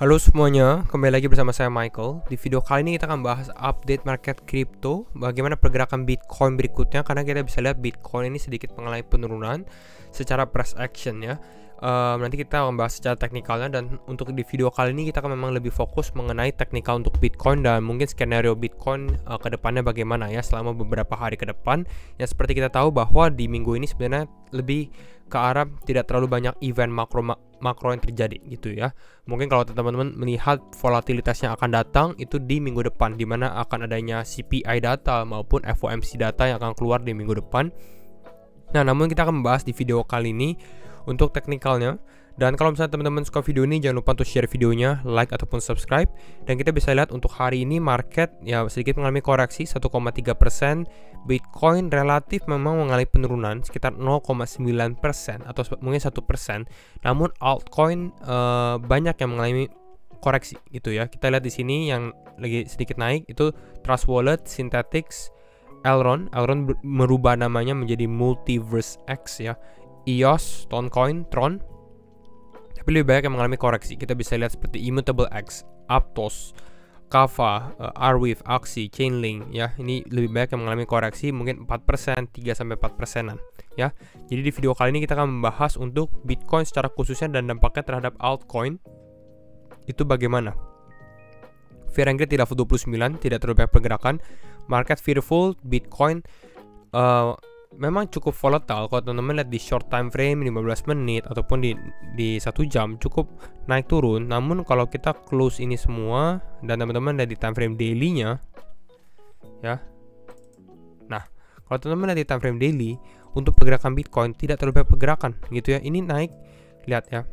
Halo semuanya, kembali lagi bersama saya Michael. Di video kali ini kita akan bahas update market crypto, bagaimana pergerakan Bitcoin berikutnya, karena kita bisa lihat Bitcoin ini sedikit mengalami penurunan secara price action ya. Nanti kita akan bahas secara teknikalnya, dan untuk di video kali ini kita akan memang lebih fokus mengenai teknikal untuk Bitcoin dan mungkin skenario Bitcoin ke depannya bagaimana ya selama beberapa hari ke depan. Ya seperti kita tahu bahwa di minggu ini sebenarnya lebih ke arah tidak terlalu banyak event makro yang terjadi gitu ya. Mungkin kalau teman-teman melihat volatilitasnya akan datang itu di minggu depan, di mana akan adanya CPI data maupun FOMC data yang akan keluar di minggu depan. Nah, namun kita akan membahas di video kali ini untuk teknikalnya. Dan kalau misalnya teman-teman suka video ini, jangan lupa untuk share videonya, like ataupun subscribe. Dan kita bisa lihat untuk hari ini market ya sedikit mengalami koreksi 1,3%. Bitcoin relatif memang mengalami penurunan sekitar 0,9% atau mungkin 1%. Namun altcoin banyak yang mengalami koreksi gitu ya. Kita lihat di sini yang lagi sedikit naik itu Trust Wallet, Synthetix, Elrond merubah namanya menjadi Multiverse X ya. EOS, Toncoin, Tron. Tapi lebih banyak yang mengalami koreksi. Kita bisa lihat seperti Immutable X, Aptos, Kava, Arweave, Axie, Chainlink ya. Ini lebih banyak yang mengalami koreksi mungkin 4%, 3-4%-an ya. Jadi di video kali ini kita akan membahas untuk Bitcoin secara khususnya dan dampaknya terhadap altcoin itu bagaimana. Fear and Greed di level 29, tidak terlalu banyak pergerakan. Market fearful, Bitcoin memang cukup volatile. Kalau teman-teman lihat di short time frame 15 menit ataupun di 1 jam cukup naik turun. Namun kalau kita close ini semua dan teman-teman lihat di time frame daily-nya ya. Nah, kalau teman-teman lihat di time frame daily untuk pergerakan Bitcoin tidak terlalu banyak pergerakan gitu ya. Ini naik, lihat ya.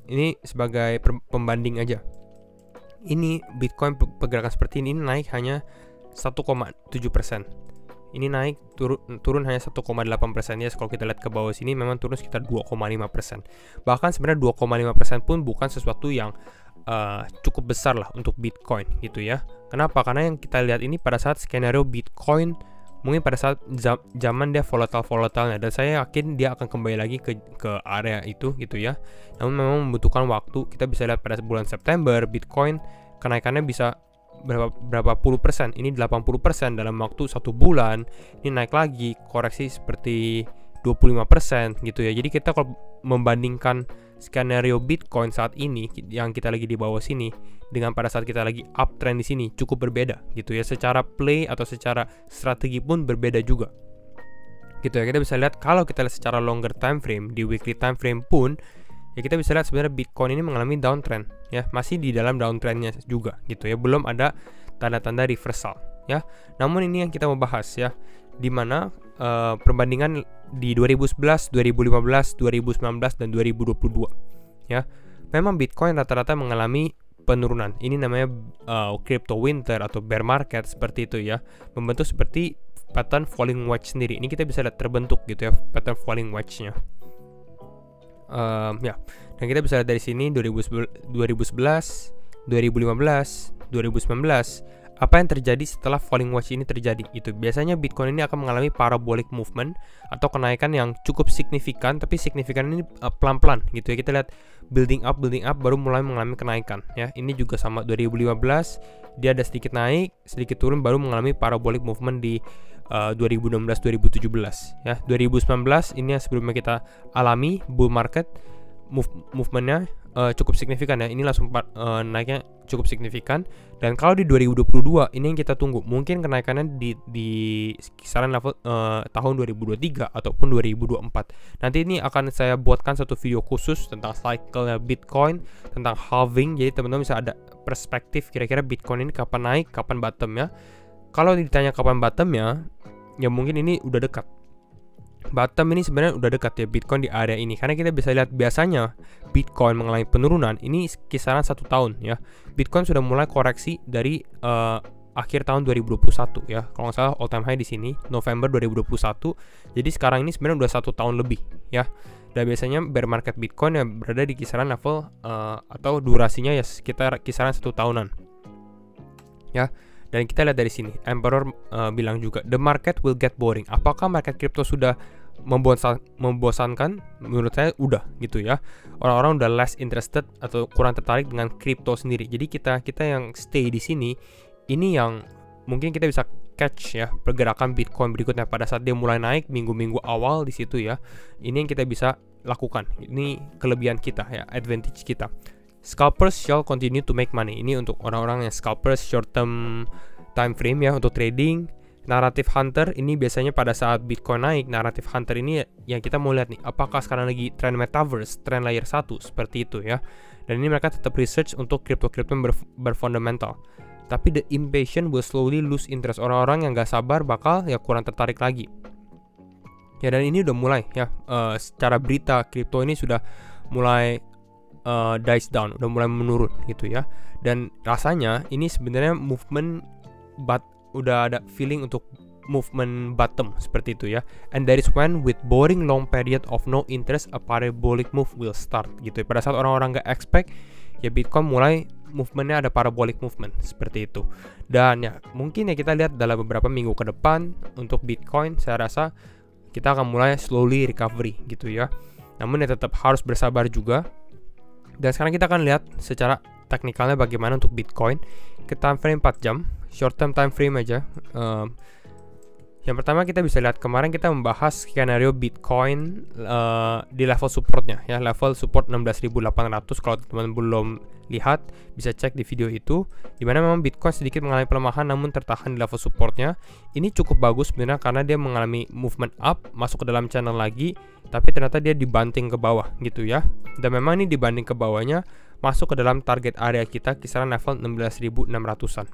Ini sebagai pembanding aja. Ini Bitcoin pergerakan seperti ini naik hanya 1,7%. Ini naik turun hanya 1,8% ya. Kalau kita lihat ke bawah sini memang turun sekitar 2,5%. Bahkan sebenarnya 2,5% pun bukan sesuatu yang cukup besar lah untuk Bitcoin gitu ya. Kenapa? Karena yang kita lihat ini pada saat skenario Bitcoin mungkin pada saat zaman dia volatile-volatilenya, dan saya yakin dia akan kembali lagi ke area itu gitu ya. Namun memang membutuhkan waktu. Kita bisa lihat pada bulan September Bitcoin kenaikannya bisa berapa puluh persen. Ini 80% dalam waktu 1 bulan. Ini naik lagi, koreksi seperti 25% gitu ya. Jadi kita kalau membandingkan skenario Bitcoin saat ini yang kita lagi di bawah sini dengan pada saat kita lagi uptrend di sini cukup berbeda gitu ya. Secara play atau secara strategi pun berbeda juga gitu ya. Kita bisa lihat kalau kita lihat secara longer time frame, di weekly time frame pun ya kita bisa lihat sebenarnya Bitcoin ini mengalami downtrend ya, masih di dalam downtrendnya juga gitu ya, belum ada tanda-tanda reversal ya. Namun ini yang kita mau bahas ya, dimana perbandingan di 2011, 2015, 2019 dan 2022 ya, memang Bitcoin rata-rata mengalami penurunan. Ini namanya crypto winter atau bear market seperti itu ya, membentuk seperti pattern falling wedge sendiri. Ini kita bisa lihat terbentuk gitu ya pattern falling wedge-nya. Ya, dan kita bisa lihat dari sini 2011, 2015, 2019, apa yang terjadi setelah falling wedge ini terjadi. Itu biasanya Bitcoin ini akan mengalami parabolic movement atau kenaikan yang cukup signifikan, tapi signifikan ini pelan-pelan gitu ya. Kita lihat building up baru mulai mengalami kenaikan ya. Ini juga sama 2015, dia ada sedikit naik, sedikit turun, baru mengalami parabolic movement di 2016-2017 ya. 2019 ini yang sebelumnya kita alami bull market, movementnya cukup signifikan ya. Ini langsung naiknya cukup signifikan. Dan kalau di 2022 ini yang kita tunggu, mungkin kenaikannya di kisaran level tahun 2023 ataupun 2024. Nanti ini akan saya buatkan satu video khusus tentang cycle Bitcoin, tentang halving. Jadi teman-teman bisa ada perspektif kira-kira Bitcoin ini kapan naik, kapan bottom ya. Kalau ditanya kapan bottomnya, ya mungkin ini udah dekat. Bottom ini sebenarnya udah dekat ya Bitcoin di area ini, karena kita bisa lihat biasanya Bitcoin mengalami penurunan ini kisaran 1 tahun ya. Bitcoin sudah mulai koreksi dari akhir tahun 2021 ya. Kalau nggak salah all time high di sini November 2021. Jadi sekarang ini sebenarnya udah 1 tahun lebih ya. Dan biasanya bear market Bitcoin yang berada di kisaran level atau durasinya ya sekitar kisaran 1 tahunan ya. Dan kita lihat dari sini, Emperor bilang juga, the market will get boring. Apakah market crypto sudah membosankan, menurut saya udah gitu ya. Orang-orang udah less interested atau kurang tertarik dengan kripto sendiri. Jadi kita yang stay di sini, ini yang mungkin kita bisa catch ya pergerakan Bitcoin berikutnya pada saat dia mulai naik minggu-minggu awal di situ ya. Ini yang kita bisa lakukan. Ini kelebihan kita ya, advantage kita. Scalpers shall continue to make money. Ini untuk orang-orang yang scalpers short term time frame ya untuk trading. Narrative hunter ini biasanya pada saat Bitcoin naik. Narrative hunter ini yang kita mau lihat nih, apakah sekarang lagi trend metaverse, trend layer 1 seperti itu ya. Dan ini mereka tetap research untuk crypto-crypto yang berfundamental. Tapi the impatient will slowly lose interest. Orang-orang yang gak sabar bakal ya kurang tertarik lagi. Ya dan ini udah mulai ya, secara berita kripto ini sudah mulai dice down, udah mulai menurun gitu ya. Dan rasanya ini sebenarnya movement udah ada feeling untuk movement bottom seperti itu ya. And that is when with boring long period of no interest a parabolic move will start gitu ya. Pada saat orang-orang gak expect ya Bitcoin mulai movementnya ada parabolic movement seperti itu. Dan ya mungkin ya kita lihat dalam beberapa minggu ke depan untuk Bitcoin saya rasa kita akan mulai slowly recovery gitu ya. Namun ya tetap harus bersabar juga. Dan sekarang kita akan lihat secara teknikalnya bagaimana untuk Bitcoin ke time frame 4 jam, short term time frame aja. Yang pertama kita bisa lihat kemarin kita membahas skenario Bitcoin di level supportnya ya, level support 16.800. Kalau teman-teman belum lihat bisa cek di video itu, dimana memang Bitcoin sedikit mengalami pelemahan namun tertahan di level supportnya. Ini cukup bagus sebenarnya karena dia mengalami movement up, masuk ke dalam channel lagi, tapi ternyata dia dibanting ke bawah gitu ya. Dan memang ini dibanding ke bawahnya masuk ke dalam target area kita kisaran level 16.600-an.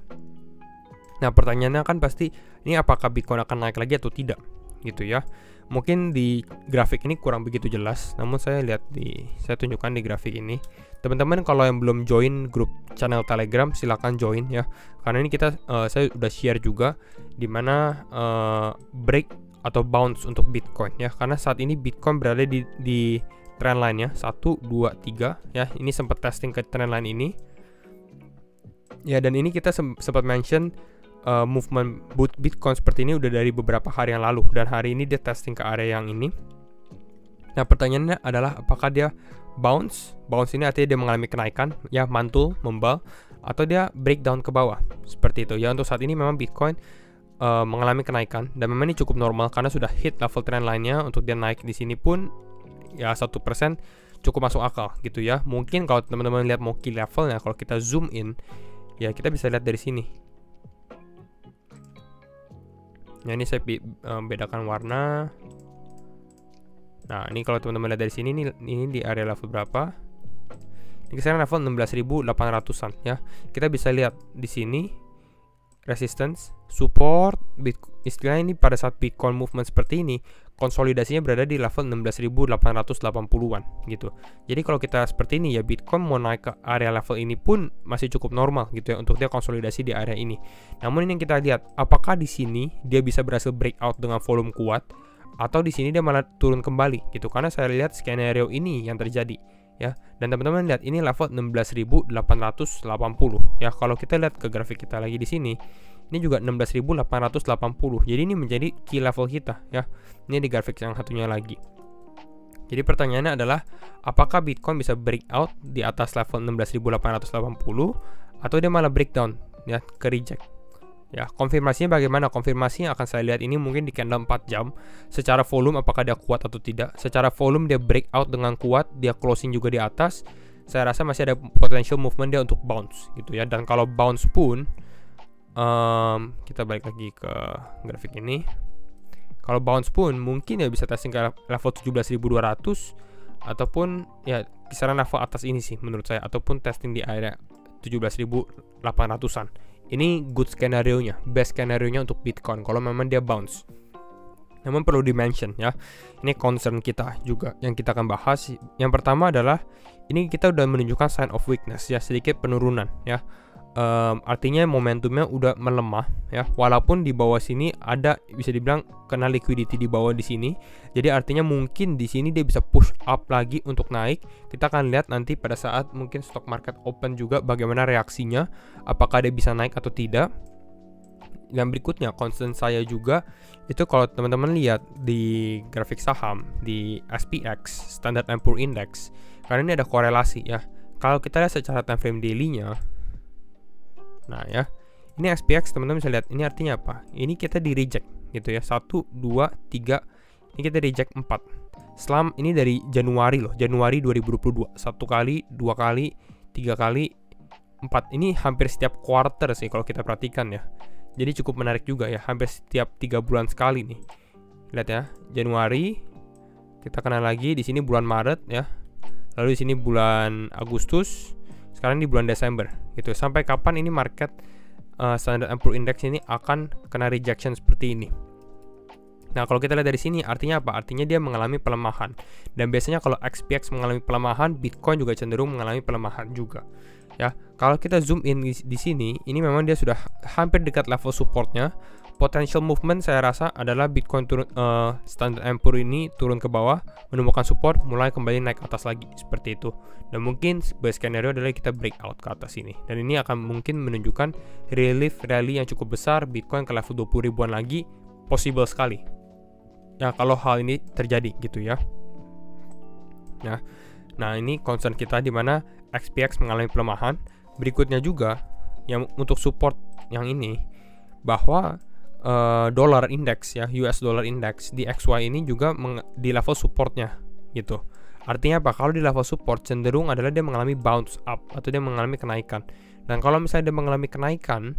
Nah pertanyaannya kan pasti ini apakah Bitcoin akan naik lagi atau tidak gitu ya. Mungkin di grafik ini kurang begitu jelas, namun saya tunjukkan di grafik ini. Teman-teman kalau yang belum join grup channel Telegram silahkan join ya. Karena ini saya udah share juga dimana break atau bounce untuk Bitcoin ya. Karena saat ini Bitcoin berada di trend line ya 1, 2, 3 ya. Ini sempat testing ke trend line ini. Ya dan ini kita sempat mention movement Bitcoin seperti ini udah dari beberapa hari yang lalu, dan hari ini dia testing ke area yang ini. Nah pertanyaannya adalah apakah dia bounce ini artinya dia mengalami kenaikan ya, mantul, membal, atau dia breakdown ke bawah seperti itu ya. Untuk saat ini memang Bitcoin mengalami kenaikan dan memang ini cukup normal karena sudah hit level trend line-nya. Untuk dia naik di sini pun ya 1% cukup masuk akal gitu ya. Mungkin kalau teman-teman lihat mau key levelnya, kalau kita zoom in ya kita bisa lihat dari sini. Nah ini saya bedakan warna. Nah ini kalau teman-teman lihat dari sini, ini di area level berapa? Ini sekarang level 16.800-an ya. Kita bisa lihat di sini resistance, support, istilahnya ini pada saat Bitcoin movement seperti ini konsolidasinya berada di level 16.880-an gitu. Jadi kalau kita seperti ini ya Bitcoin mau naik ke area level ini pun masih cukup normal gitu ya untuk dia konsolidasi di area ini. Namun ini yang kita lihat, apakah di sini dia bisa berhasil breakout dengan volume kuat atau di sini dia malah turun kembali gitu. Karena saya lihat skenario ini yang terjadi ya. Dan teman-teman lihat ini level 16.880 ya. Kalau kita lihat ke grafik kita lagi di sini, ini juga 16.880. Jadi ini menjadi key level kita ya. Ini di grafik yang satunya lagi. Jadi pertanyaannya adalah apakah Bitcoin bisa breakout di atas level 16.880 atau dia malah breakdown ya, ke reject. Ya, konfirmasinya bagaimana? Konfirmasinya akan saya lihat ini mungkin di candle 4 jam. Secara volume apakah dia kuat atau tidak? Secara volume dia breakout dengan kuat, dia closing juga di atas. Saya rasa masih ada potential movement dia untuk bounce gitu ya. Dan kalau bounce pun kita balik lagi ke grafik ini. Kalau bounce pun mungkin ya bisa testing ke level 17.200 ataupun ya kisaran level atas ini sih menurut saya, ataupun testing di area 17.800-an. Ini good skenario-nya, best skenario-nya untuk Bitcoin kalau memang dia bounce. Namun perlu di-mention ya, ini concern kita juga yang kita akan bahas. Yang pertama adalah ini kita udah menunjukkan sign of weakness ya, sedikit penurunan ya. Artinya momentumnya udah melemah ya, walaupun di bawah sini ada bisa dibilang kena liquidity di bawah di sini. Jadi artinya mungkin di sini dia bisa push up lagi untuk naik. Kita akan lihat nanti pada saat mungkin stock market open juga bagaimana reaksinya, apakah dia bisa naik atau tidak. yang berikutnya concern saya juga itu kalau teman-teman lihat di grafik saham di SPX Standard & Poor's Index, karena ini ada korelasi ya. Kalau kita lihat secara time frame daily-nya, nah ya, ini SPX teman-teman bisa lihat, ini artinya apa? Ini kita di reject gitu ya, 1, 2, 3, ini kita reject 4. Selama ini dari Januari loh, Januari 2022, 1 kali, 2 kali, 3 kali, 4. Ini hampir setiap quarter sih kalau kita perhatikan ya. Jadi cukup menarik juga ya, hampir setiap 3 bulan sekali nih. Lihat ya, Januari, kita kenal lagi di sini bulan Maret ya. Lalu di sini bulan Agustus, sekarang di bulan Desember gitu. Sampai kapan ini market Standard & Poor's Index ini akan kena rejection seperti ini. Nah, kalau kita lihat dari sini artinya apa? Artinya dia mengalami pelemahan. Dan biasanya kalau SPX mengalami pelemahan, Bitcoin juga cenderung mengalami pelemahan juga. Ya, kalau kita zoom in di sini, ini memang dia sudah hampir dekat level supportnya. Potential movement saya rasa adalah Bitcoin turun, Standard & Poor's ini turun ke bawah, menemukan support, mulai kembali naik atas lagi seperti itu. Dan mungkin best scenario adalah kita breakout ke atas ini. Dan ini akan mungkin menunjukkan relief rally yang cukup besar, Bitcoin ke level 20 ribuan lagi, possible sekali. Ya, kalau hal ini terjadi gitu ya. Nah, ini concern kita di mana SPX mengalami pelemahan. Berikutnya juga yang untuk support yang ini, bahwa dollar index ya, US dollar index di XY ini juga di level supportnya gitu. Artinya apa? Kalau di level support cenderung adalah dia mengalami bounce up atau dia mengalami kenaikan. Dan kalau misalnya dia mengalami kenaikan,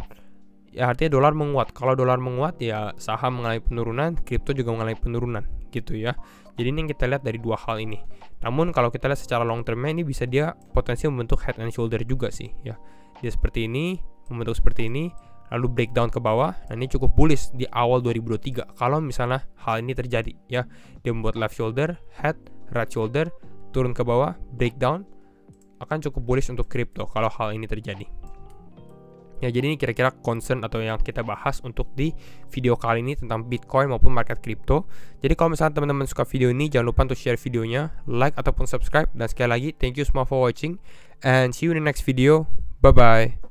ya artinya dolar menguat. Kalau dolar menguat ya saham mengalami penurunan, kripto juga mengalami penurunan gitu ya. Jadi ini yang kita lihat dari dua hal ini. Namun kalau kita lihat secara long termnya, ini bisa dia potensi membentuk head and shoulder juga sih ya. Dia seperti ini, membentuk seperti ini, lalu breakdown ke bawah. Nah, ini cukup bullish di awal 2023 kalau misalnya hal ini terjadi ya. Dia membuat left shoulder, head, right shoulder, turun ke bawah, breakdown, akan cukup bullish untuk kripto kalau hal ini terjadi. Ya, jadi ini kira-kira concern atau yang kita bahas untuk di video kali ini tentang Bitcoin maupun market kripto. Jadi kalau misalnya teman-teman suka video ini, jangan lupa untuk share videonya, like ataupun subscribe. Dan sekali lagi, thank you semua for watching and see you in the next video. Bye-bye.